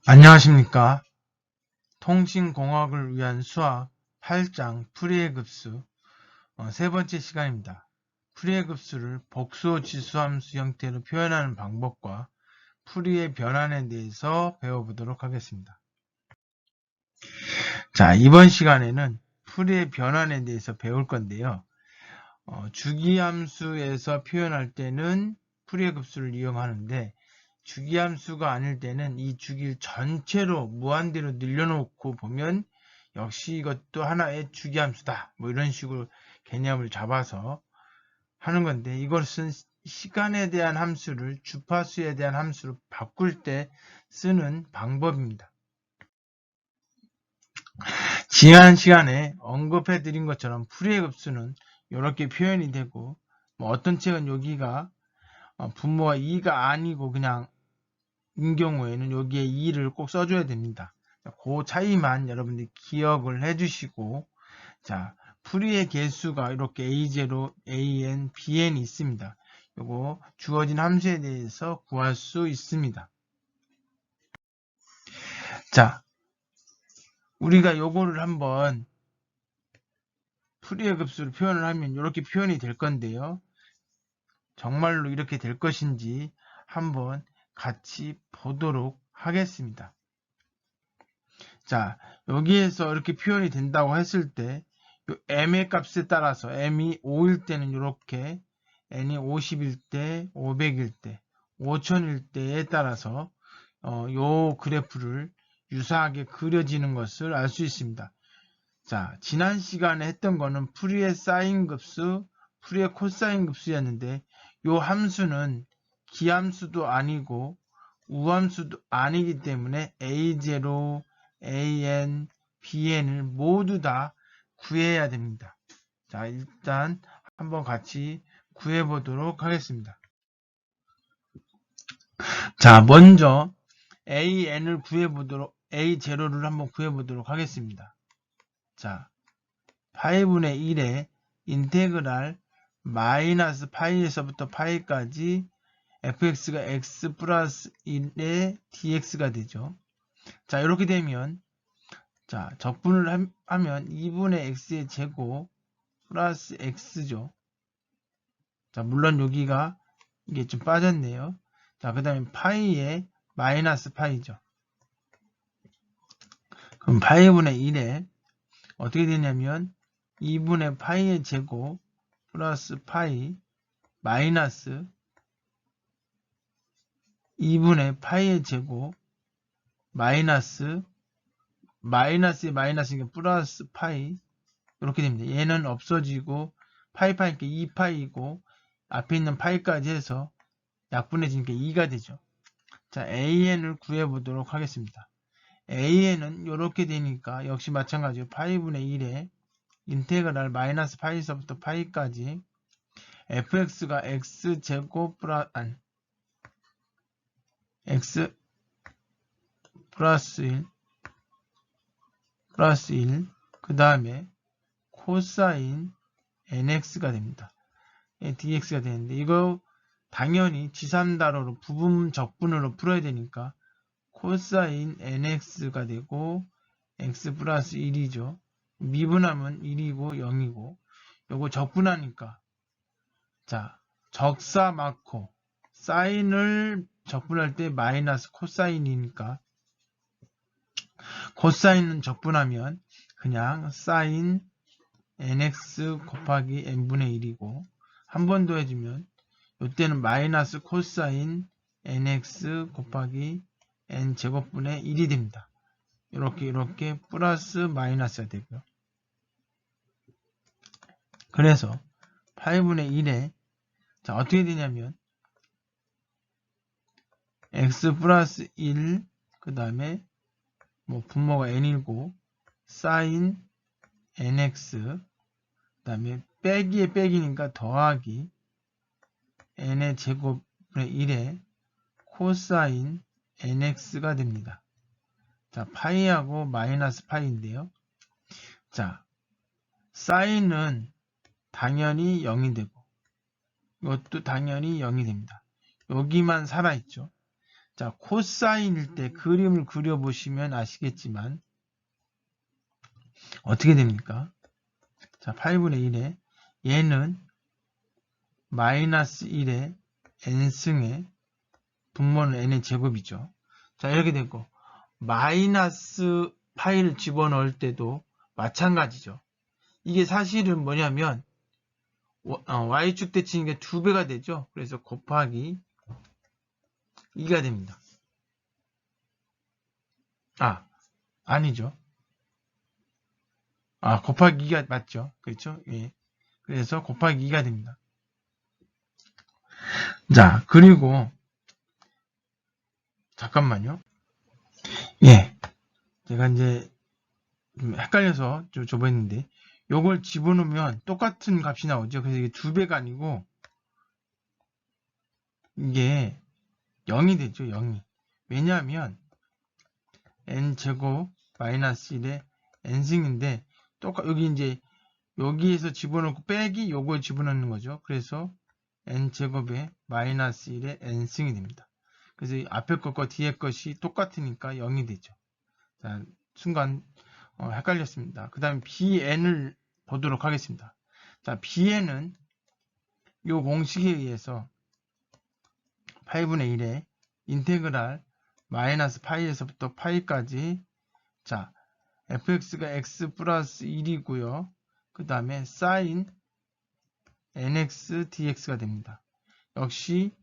안녕하십니까. 통신공학을 위한 수학 8장 풀이의 급수 세 번째 시간입니다. 풀이의 급수를 복수 지수함수 형태로 표현하는 방법과 풀이의 변환에 대해서 배워보도록 하겠습니다. 자, 이번 시간에는 풀이의 변환에 대해서 배울 건데요. 주기함수에서 표현할 때는 풀이의 급수를 이용하는데 주기함수가 아닐 때는 이 주기를 전체로 무한대로 늘려놓고 보면 역시 이것도 하나의 주기함수다. 뭐 이런 식으로 개념을 잡아서 하는 건데 이것은 시간에 대한 함수를 주파수에 대한 함수로 바꿀 때 쓰는 방법입니다. 지난 시간에 언급해 드린 것처럼 풀이의 급수는 이렇게 표현이 되고 뭐 어떤 책은 여기가 분모가 2가 아니고 그냥 인 경우에는 여기에 2를 꼭 써줘야 됩니다. 그 차이만 여러분들이 기억을 해주시고, 자, 풀이의 개수가 이렇게 A0, AN, BN이 있습니다. 요거 주어진 함수에 대해서 구할 수 있습니다. 자, 우리가 요거를 한번 풀이의 급수를 표현을 하면 이렇게 표현이 될 건데요. 정말로 이렇게 될 것인지 한번 같이 보도록 하겠습니다. 자, 여기에서 이렇게 표현이 된다고 했을 때 m의 값에 따라서 m이 5일 때는 이렇게 n이 50일 때, 500일 때, 5000일 때에 따라서 요 그래프를 유사하게 그려지는 것을 알 수 있습니다. 자, 지난 시간에 했던 거는 풀이의 사인 급수, 풀이의 코사인 급수였는데 요 함수는 기함수도 아니고 우함수도 아니기 때문에 A0, AN, BN을 모두 다 구해야 됩니다. 자, 일단 한번 같이 구해 보도록 하겠습니다. 자, 먼저 AN을 구해 보도록, A0를 한번 구해 보도록 하겠습니다. 자, 파이분의 1에 인테그랄 마이너스 파이에서부터 파이까지 fx가 x 플러스 1의 dx가 되죠. 자, 이렇게 되면 자, 적분을 하면 2분의 x의 제곱 플러스 x죠. 자, 물론 여기가 이게 좀 빠졌네요. 자, 그 다음에 파이에 마이너스 파이죠. 그럼 파이분의 1에 어떻게 되냐면 2분의 파이의 제곱 플러스 파이 마이너스 2분의 파이의 제곱 마이너스의 마이너스니까 플러스 파이 이렇게 됩니다. 얘는 없어지고 파이니까 2파이고 앞에 있는 파이까지 해서 약분해지니까 2가 되죠. 자, AN을 구해보도록 하겠습니다. AN은 이렇게 되니까 역시 마찬가지로 파이분의 1에 인테그랄 마이너스 파이에서부터 파이까지 fx가 x제곱 x 플러스 1 그 다음에 코사인 nx가 됩니다. dx가 되는데 이거 당연히 지산다로로 부분 적분으로 풀어야 되니까 코사인 nx가 되고 x 플러스 1이죠. 미분하면 1이고 0이고 요거 적분하니까 자 적사 마코 사인을 적분할 때 마이너스 코사인이니까 코사인은 적분하면 그냥 사인 nx 곱하기 n분의 1이고 한 번 더 해주면 이때는 마이너스 코사인 nx 곱하기 n 제곱분의 1이 됩니다. 이렇게 플러스 마이너스가 되고요. 그래서 8분의 1에 자 어떻게 되냐면 x 플러스 1 그 다음에 뭐 분모가 n이고 사인 nx 그 다음에 빼기에 빼기니까 더하기 n의 제곱분의 1에 코사인 nx가 됩니다. 자, 파이하고 마이너스 파이인데요. 자, 사인은 당연히 0이 되고 이것도 당연히 0이 됩니다. 여기만 살아있죠. 자, 코사인일 때 그림을 그려보시면 아시겠지만 어떻게 됩니까? 자, 8분의 1에 얘는 마이너스 1에 n승의 분모는 n의 제곱이죠. 자, 이렇게 되고 마이너스 파이를 집어넣을 때도 마찬가지죠. 이게 사실은 뭐냐면 y축 대칭이니까 2배가 되죠. 그래서 곱하기 2가 됩니다. 아니죠. 곱하기 2가 맞죠. 그렇죠? 예. 그래서 곱하기 2가 됩니다. 자, 그리고 잠깐만요. 예. 제가 이제 좀 헷갈려서 좀 줘봤는데 요걸 집어넣으면 똑같은 값이 나오죠. 그래서 이게 2배가 아니고 이게 0이 되죠. 0이. 왜냐하면 n제곱 마이너스 1에 n승인데 여기 이제 여기에서 집어넣고 빼기 요걸 집어넣는 거죠. 그래서 n제곱에 마이너스 1에 n승이 됩니다. 그래서 앞에 것과 뒤에 것이 똑같으니까 0이 되죠. 자, 순간 헷갈렸습니다. 그 다음에 bn을 보도록 하겠습니다. 자, bn은 요 공식에 의해서 8분의 1에 인테그랄 마이너스 파이에서부터 파이까지 자, fx가 x 플러스 1이고요. 그 다음에 sin nx dx가 됩니다. 역시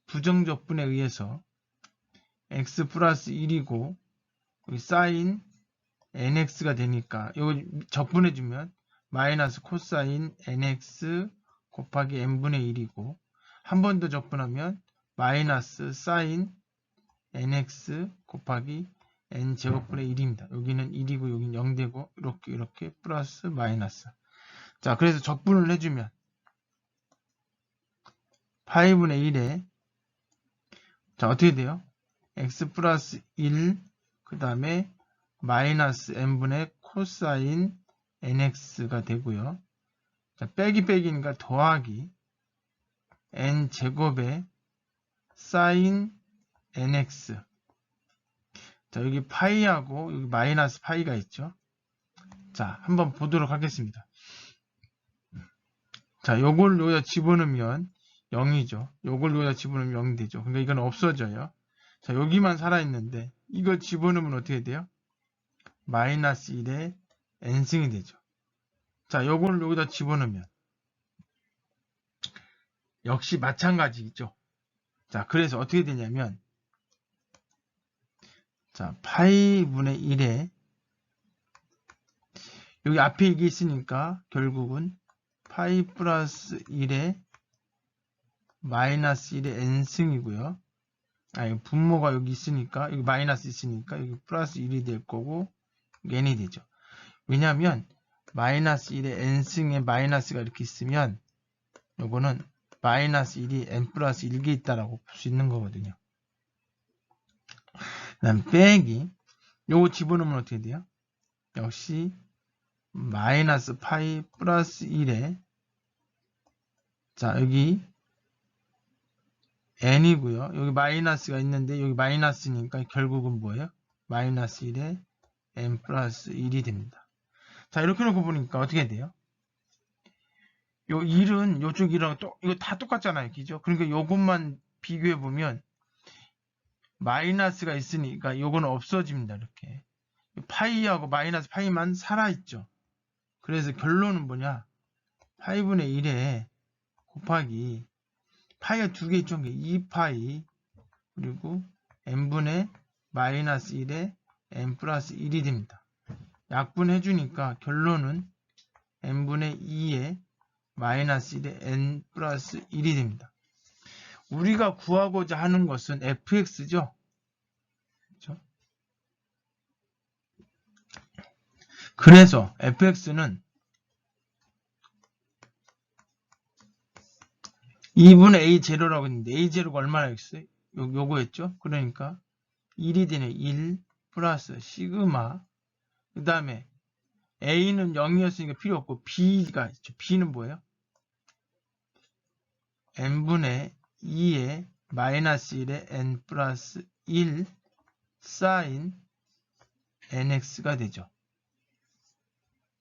부정적분에 의해서 x 플러스 1이고 여기 sin nx가 되니까 이거 적분해주면 마이너스 코사인 nx 곱하기 n분의 1이고 한 번 더 적분하면 마이너스 sin nx 곱하기 n제곱분의 1입니다. 여기는 1이고 여기는 0 되고 이렇게 플러스 마이너스. 자, 그래서 적분을 해주면 8분의 1에 자, 어떻게 돼요? x 플러스 1 그 다음에 마이너스 n분의 코사인 nx가 되고요. 자, 빼기니까 더하기 n제곱에 sin nx. 자, 여기 파이하고 여기 마이너스 파이가 있죠. 자, 한번 보도록 하겠습니다. 자, 요걸 여기다 집어넣으면 0이죠. 요걸 여기다 집어넣으면 0이 되죠. 그러니까 이건 없어져요. 자, 여기만 살아있는데 이걸 집어넣으면 어떻게 돼요? 마이너스 1에 n승이 되죠. 자, 요걸 여기다 집어넣으면 역시 마찬가지죠. 자, 그래서 어떻게 되냐면 자, 파이분의 1에 여기 앞에 이게 있으니까 결국은 파이 플러스 1에 마이너스 1의 n승이고요. 분모가 여기 있으니까 여기 마이너스 있으니까 여기 플러스 1이 될 거고 n이 되죠. 왜냐하면 마이너스 1의 n승에 마이너스가 이렇게 있으면 요거는 마이너스 1이 n 플러스 1개 있다라고 볼 수 있는 거거든요. 그 다음 빼기 요거 집어넣으면 어떻게 돼요? 역시 마이너스 파이 플러스 1에 자, 여기 n이고요. 여기 마이너스가 있는데 여기 마이너스니까 결국은 뭐예요? 마이너스 1에 n 플러스 1이 됩니다. 자, 이렇게 놓고 보니까 어떻게 돼요? 요 1은 요쪽 1이랑 이거 다 똑같잖아요. 그죠? 그러니까 요것만 비교해 보면 마이너스가 있으니까 요거는 없어집니다. 이렇게. 파이하고 마이너스 파이만 살아있죠. 그래서 결론은 뭐냐? 8분의 1에 곱하기 파이가 두 개 있죠. 2파이 그리고 n분의 마이너스 1에 n 플러스 1이 됩니다. 약분해 주니까 결론은 n분의 2에 마이너스 1에 n 플러스 1이 됩니다. 우리가 구하고자 하는 것은 fx죠. 그렇죠? 그래서 fx는 2분의 a0라고 했는데 a0가 얼마나 있어요? 요거였죠? 그러니까 1이 되네. 1 플러스 시그마 그 다음에 a는 0이었으니까 필요 없고 b가 있죠. b는 뭐예요? n분의 2에 마이너스 1에 n 플러스 1 sin nx가 되죠.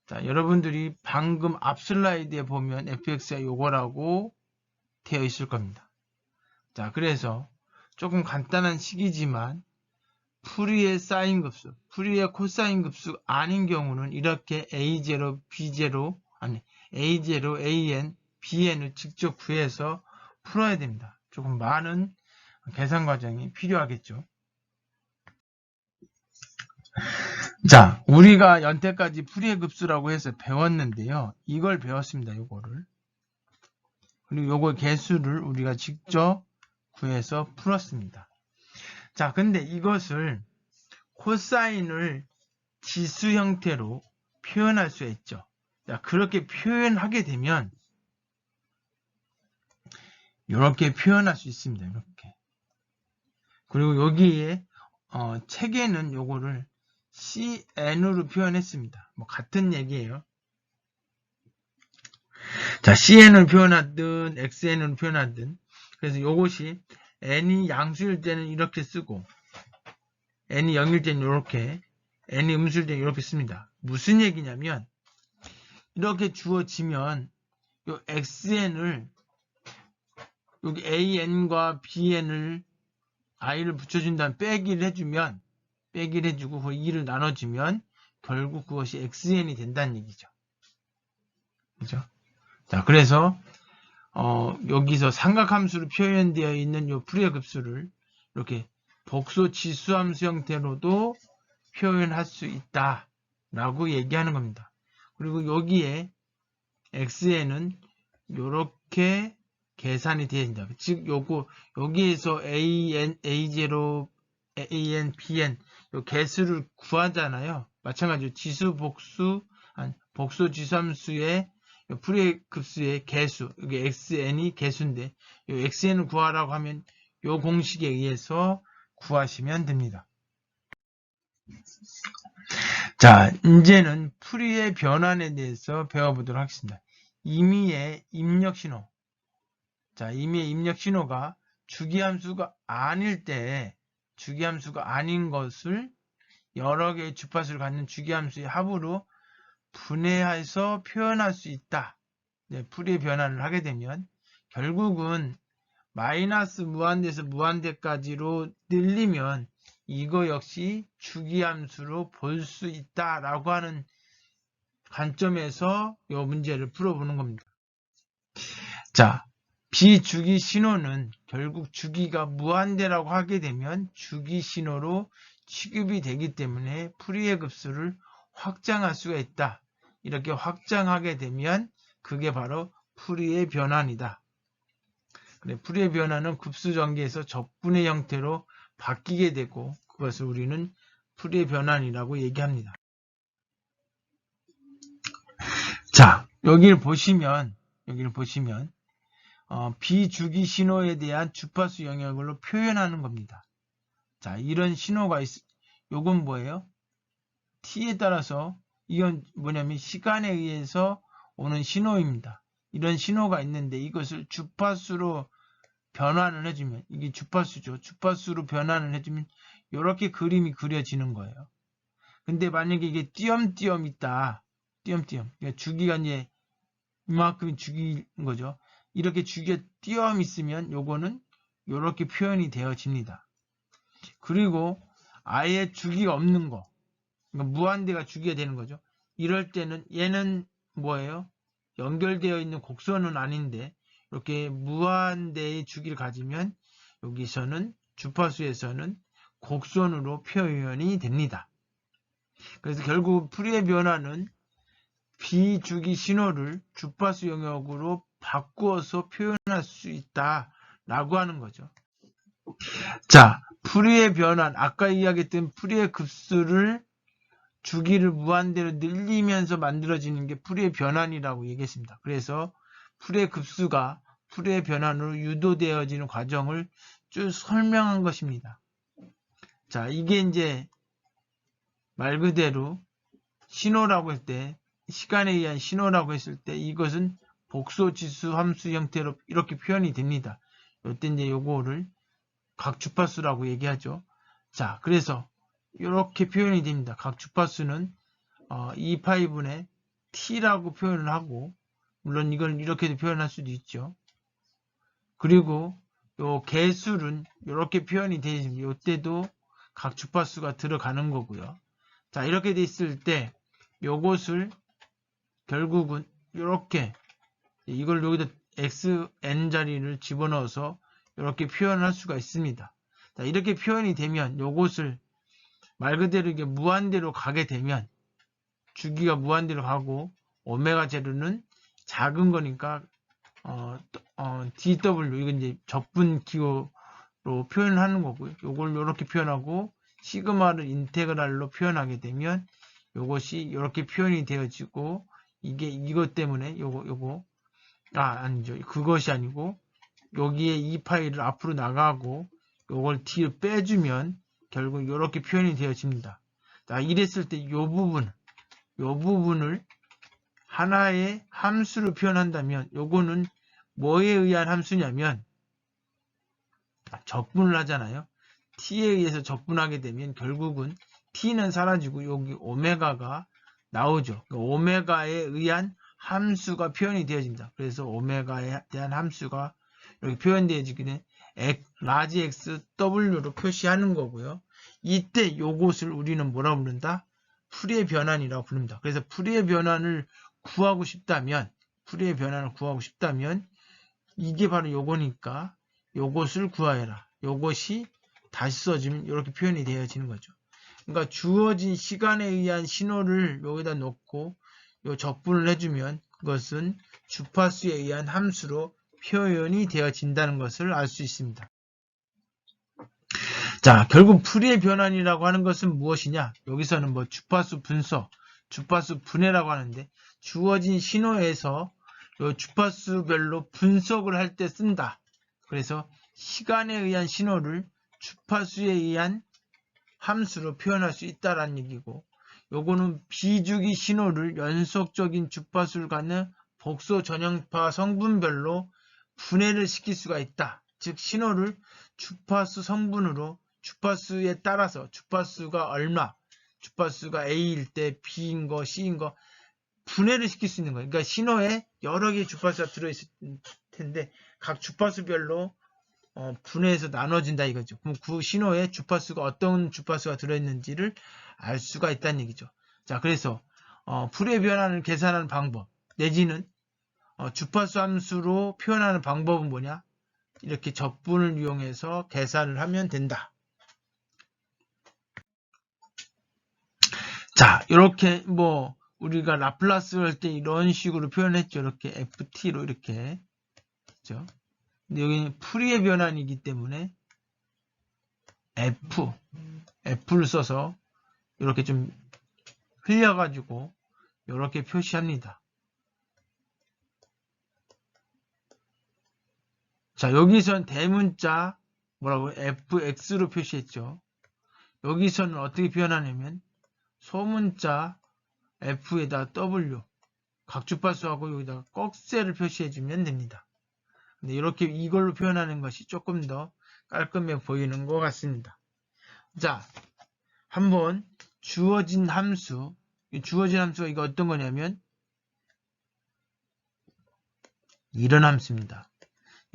자, 여러분들이 방금 앞 슬라이드에 보면 fx가 요거라고 되어 있을 겁니다. 자, 그래서 조금 간단한 식이지만 풀이의 사인 급수, 풀이의 코사인 급수 아닌 경우는 이렇게 a0, b0, 아니 a0, an, bn을 직접 구해서 풀어야 됩니다. 조금 많은 계산 과정이 필요하겠죠. 자, 우리가 연태까지 풀이의 급수라고 해서 배웠는데요. 이걸 배웠습니다. 요거를. 그리고 요거 개수를 우리가 직접 구해서 풀었습니다. 자, 근데 이것을 코사인을 지수 형태로 표현할 수 있죠. 자, 그렇게 표현하게 되면 이렇게 표현할 수 있습니다. 이렇게. 그리고 여기에 책에는 요거를 cn으로 표현했습니다. 뭐 같은 얘기예요. 자, cn을 표현하든 xn으로 표현하든, 그래서 요것이 n이 양수일 때는 이렇게 쓰고 n이 0일 때는 이렇게, n이 음수일 때는 이렇게 씁니다. 무슨 얘기냐면 이렇게 주어지면 요 xn을 여기 an과 bn을 i를 붙여준 다음 빼기를 해주면, 빼기를 해주고 그 2를 나눠주면 결국 그것이 xn이 된다는 얘기죠. 그죠? 자, 그래서 여기서 삼각함수로 표현되어 있는 요 풀이의 급수를 이렇게 복소 지수함수 형태로도 표현할 수 있다라고 얘기하는 겁니다. 그리고 여기에 xn은 이렇게 계산이 되어 있다. 즉 여기에서 a0, an, bn 요 개수를 구하잖아요. 마찬가지로 지수 복소 지수함수의 풀이의 급수의 개수, 여기 xn이 개수인데 요 xn을 구하라고 하면 요 공식에 의해서 구하시면 됩니다. 자, 이제는 풀이의 변환에 대해서 배워보도록 하겠습니다. 임의의 입력 신호. 자, 임의의 입력 신호가 주기함수가 아닐 때, 주기함수가 아닌 것을 여러 개의 주파수를 갖는 주기함수의 합으로 분해해서 표현할 수 있다. 네, 풀이의 변환을 하게 되면 결국은 마이너스 무한대에서 무한대까지로 늘리면 이거 역시 주기함수로 볼 수 있다라고 하는 관점에서 이 문제를 풀어보는 겁니다. 자, 비주기 신호는 결국 주기가 무한대라고 하게 되면 주기 신호로 취급이 되기 때문에 풀이의 급수를 확장할 수가 있다. 이렇게 확장하게 되면 그게 바로 풀이의 변환이다. 그래, 풀이의 변환은 급수 전개에서 적분의 형태로 바뀌게 되고 그것을 우리는 풀이의 변환이라고 얘기합니다. 자, 여기를 보시면 비주기 신호에 대한 주파수 영역으로 표현하는 겁니다. 자, 이런 신호가 요건 뭐예요? t에 따라서 이건 뭐냐면 시간에 의해서 오는 신호입니다. 이런 신호가 있는데 이것을 주파수로 변환을 해주면, 이게 주파수죠. 주파수로 변환을 해주면 이렇게 그림이 그려지는 거예요. 근데 만약에 이게 띄엄띄엄 있다. 띄엄띄엄. 그러니까 주기가 이제 이만큼 주기인 거죠. 이렇게 주기가 띄엄 있으면 요거는 이렇게 표현이 되어집니다. 그리고 아예 주기가 없는 거. 그러니까 무한대가 주기가 되는 거죠. 이럴 때는 얘는 뭐예요? 연결되어 있는 곡선은 아닌데 이렇게 무한대의 주기를 가지면 여기서는 주파수에서는 곡선으로 표현이 됩니다. 그래서 결국 풀이의 변화는 비주기 신호를 주파수 영역으로 바꾸어서 표현할 수 있다라고 하는 거죠. 자, 풀이의 변환, 아까 이야기했던 풀이의 급수를 주기를 무한대로 늘리면서 만들어지는 게 풀이의 변환이라고 얘기했습니다. 그래서 풀이의 급수가 풀이의 변환으로 유도되어지는 과정을 쭉 설명한 것입니다. 자, 이게 이제 말 그대로 신호라고 할 때, 시간에 의한 신호라고 했을 때 이것은 복소지수 함수 형태로 이렇게 표현이 됩니다. 이때 이제 요거를 각 주파수라고 얘기하죠. 자, 그래서 이렇게 표현이 됩니다. 각 주파수는 2파이분의 t라고 표현을 하고, 물론 이걸 이렇게도 표현할 수도 있죠. 그리고 요 개수는 이렇게 표현이 되어 있습니다. 이때도 각 주파수가 들어가는 거고요. 자, 이렇게 돼 있을 때 요것을 결국은 이렇게 이걸 여기다 xn 자리를 집어넣어서 이렇게 표현할 수가 있습니다. 자, 이렇게 표현이 되면 요것을 말 그대로 이게 무한대로 가게 되면 주기가 무한대로 가고 오메가 제로는 작은 거니까 DW 이건 이제 적분 기호로 표현하는 거고요. 요걸 이렇게 표현하고 시그마를 인테그랄로 표현하게 되면 요것이 이렇게 표현이 되어지고 이게 이것 때문에 요거 아니죠. 그것이 아니고 여기에 이 파일을 앞으로 나가고 요걸 뒤로 빼주면 결국 이렇게 표현이 되어집니다. 자, 이랬을 때 요 부분을 하나의 함수로 표현한다면 요거는 뭐에 의한 함수냐면 적분을 하잖아요. t에 의해서 적분하게 되면 결국은 t는 사라지고 여기 오메가가 나오죠. 오메가에 의한 함수가 표현이 되어집니다. 그래서 오메가에 대한 함수가 이렇게 표현되어지기는 라지 x w로 표시하는 거고요. 이때 요것을 우리는 뭐라고 부른다? 풀이의 변환이라고 부릅니다. 그래서 풀이의 변환을 구하고 싶다면 이게 바로 요거니까 요것을 구하여라. 요것이 다시 써주면 이렇게 표현이 되어지는 거죠. 그러니까 주어진 시간에 의한 신호를 여기다 놓고 요 적분을 해주면 그것은 주파수에 의한 함수로 표현이 되어진다는 것을 알 수 있습니다. 자, 결국 풀이의 변환이라고 하는 것은 무엇이냐? 여기서는 뭐 주파수 분석, 주파수 분해라고 하는데 주어진 신호에서 요 주파수별로 분석을 할 때 쓴다. 그래서 시간에 의한 신호를 주파수에 의한 함수로 표현할 수 있다라는 얘기고, 요거는 비주기 신호를 연속적인 주파수를 갖는 복소 전형파 성분별로 분해를 시킬 수가 있다. 즉 신호를 주파수 성분으로 주파수에 따라서 주파수가 얼마, 주파수가 A일 때 B인 거, C인 거 분해를 시킬 수 있는 거예요. 그러니까 신호에 여러 개의 주파수가 들어있을 텐데 각 주파수별로 분해해서 나눠진다 이거죠. 그럼 그 신호에 주파수가 어떤 주파수가 들어있는지를 알 수가 있다는 얘기죠. 자, 그래서 풀의 변환을 계산하는 방법 내지는 주파수 함수로 표현하는 방법은 뭐냐? 이렇게 적분을 이용해서 계산을 하면 된다. 자, 이렇게 뭐 우리가 라플라스 할 때 이런 식으로 표현했죠. 이렇게 ft로 이렇게 했죠. 근데 여기는 풀이의 변환이기 때문에 f를 써서 이렇게 좀 흘려가지고 이렇게 표시합니다. 자, 여기선 대문자 뭐라고 fx로 표시했죠. 여기서는 어떻게 표현하냐면 소문자 f에다 w 각 주파수하고 여기다가 꺽쇠를 표시해주면 됩니다. 근데 이렇게 이걸로 표현하는 것이 조금 더 깔끔해 보이는 것 같습니다. 자, 한번 주어진 함수가 이거 어떤 거냐면 이런 함수입니다.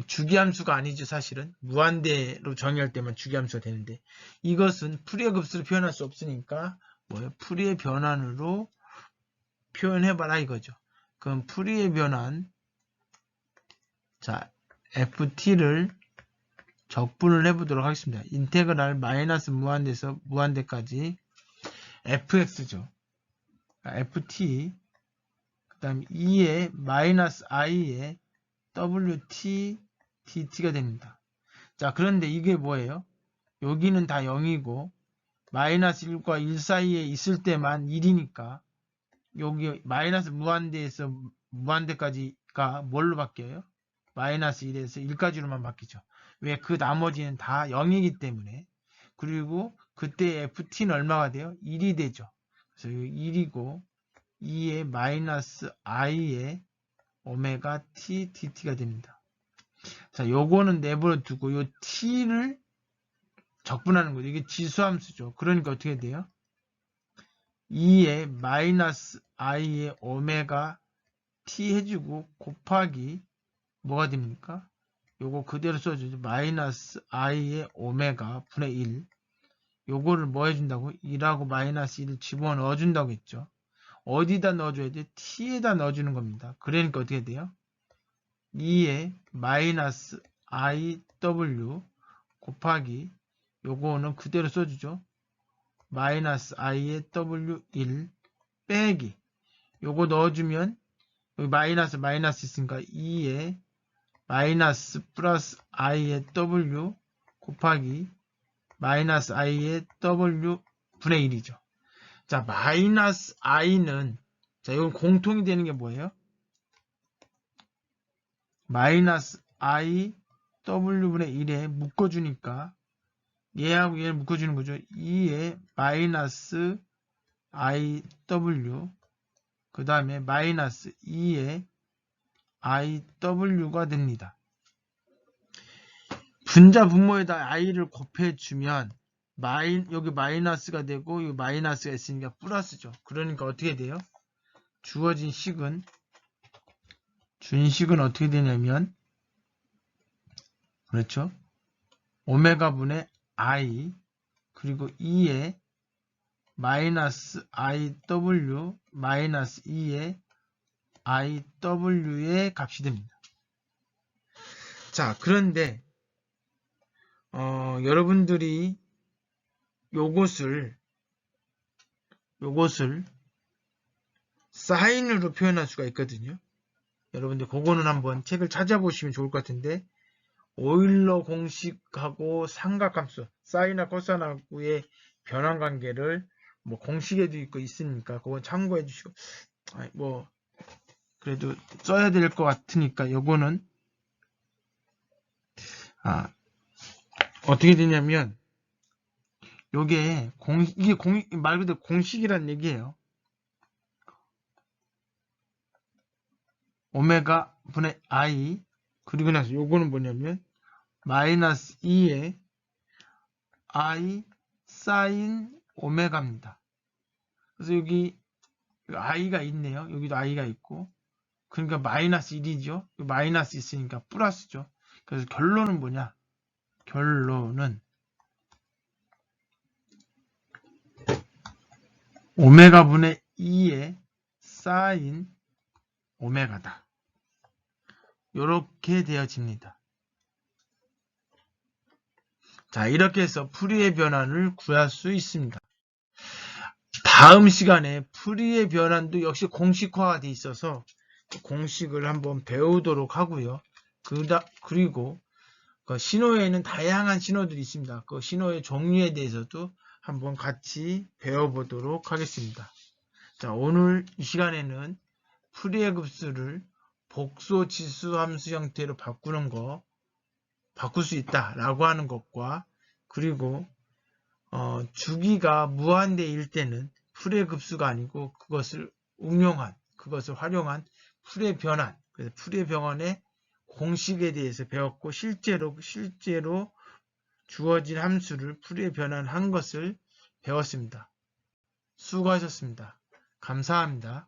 주기함수가 아니죠. 사실은 무한대로 정의할 때만 주기함수가 되는데 이것은 풀이의 급수로 표현할 수 없으니까 뭐예요? 풀이의 변환으로 표현해봐라 이거죠. 그럼 풀이의 변환, 자 ft를 적분을 해보도록 하겠습니다. 인테그랄 마이너스 무한대에서 무한대까지 fx죠. ft 그 다음 2에 마이너스 i에 wt dt가 됩니다. 자, 그런데 이게 뭐예요? 여기는 다 0이고 마이너스 1과 1 사이에 있을 때만 1이니까 여기 마이너스 무한대에서 무한대까지가 뭘로 바뀌어요? 마이너스 1에서 1까지로만 바뀌죠. 왜? 그 나머지는 다 0이기 때문에. 그리고 그때 ft는 얼마가 돼요? 1이 되죠. 그래서 1이고 2에 마이너스 i에 오메가 t dt가 됩니다. 자, 요거는 내버려 두고 요 t를 적분하는 거죠. 이게 지수함수죠. 그러니까 어떻게 돼요? 2에 마이너스 i의 오메가 t 해주고 곱하기 뭐가 됩니까? 요거 그대로 써주죠. 마이너스 i의 오메가 분의 1. 요거를 뭐 해준다고? 2하고 마이너스 1을 집어넣어 준다고 했죠. 어디다 넣어줘야 돼? t에다 넣어주는 겁니다. 그러니까 어떻게 돼요? 2에 마이너스 iw 곱하기 요거는 그대로 써주죠. 마이너스 i의 w1 빼기 요거 넣어주면 여기 마이너스 있으니까 2에 마이너스 플러스 i의 w 곱하기 마이너스 i의 w 분의 1이죠. 자, 마이너스 i는 자, 이건 공통이 되는 게 뭐예요? 마이너스 i w분의 1에 묶어주니까 얘하고 얘를 묶어주는 거죠. 2에 마이너스 i w 그 다음에 마이너스 2에 i w가 됩니다. 분자 분모에다 i를 곱해주면 여기 마이너스가 되고 여기 마이너스가 있으니까 플러스죠. 그러니까 어떻게 돼요? 주어진 식은 준식은 어떻게 되냐면 그렇죠? 오메가 분의 i 그리고 2에 마이너스 iw 마이너스 2에 iw의 값이 됩니다. 자, 그런데 여러분들이 요것을 사인으로 표현할 수가 있거든요. 여러분들 그거는 한번 책을 찾아보시면 좋을 것 같은데 오일러 공식하고 삼각함수 사인과 코사인하고의 변환관계를 뭐 공식에도 있고 있으니까 그건 참고해 주시고 뭐 그래도 써야 될 것 같으니까 요거는 어떻게 되냐면 이게 말 그대로 공식이란 얘기예요. 오메가 분의 i 그리고 나서 요거는 뭐냐면 마이너스 2에 i 사인 오메가입니다. 그래서 여기 i가 있네요. 여기도 i가 있고 그러니까 마이너스 1이죠. 마이너스 있으니까 플러스죠. 그래서 결론은 뭐냐? 결론은 오메가 분의 2의 사인 오메가다. 이렇게 되어집니다. 자, 이렇게 해서 풀이의 변환을 구할 수 있습니다. 다음 시간에 풀이의 변환도 역시 공식화가 되어 있어서 공식을 한번 배우도록 하고요. 그리고 그 신호에는 다양한 신호들이 있습니다. 그 신호의 종류에 대해서도 한번 같이 배워보도록 하겠습니다. 자, 오늘 이 시간에는 풀이의 급수를 복소 지수 함수 형태로 바꿀 수 있다라고 하는 것과 그리고 주기가 무한대일 때는 풀의 급수가 아니고 그것을 활용한 풀의 변환, 그래서 풀의 변환의 공식에 대해서 배웠고 실제로 주어진 함수를 풀의 변환한 것을 배웠습니다. 수고하셨습니다. 감사합니다.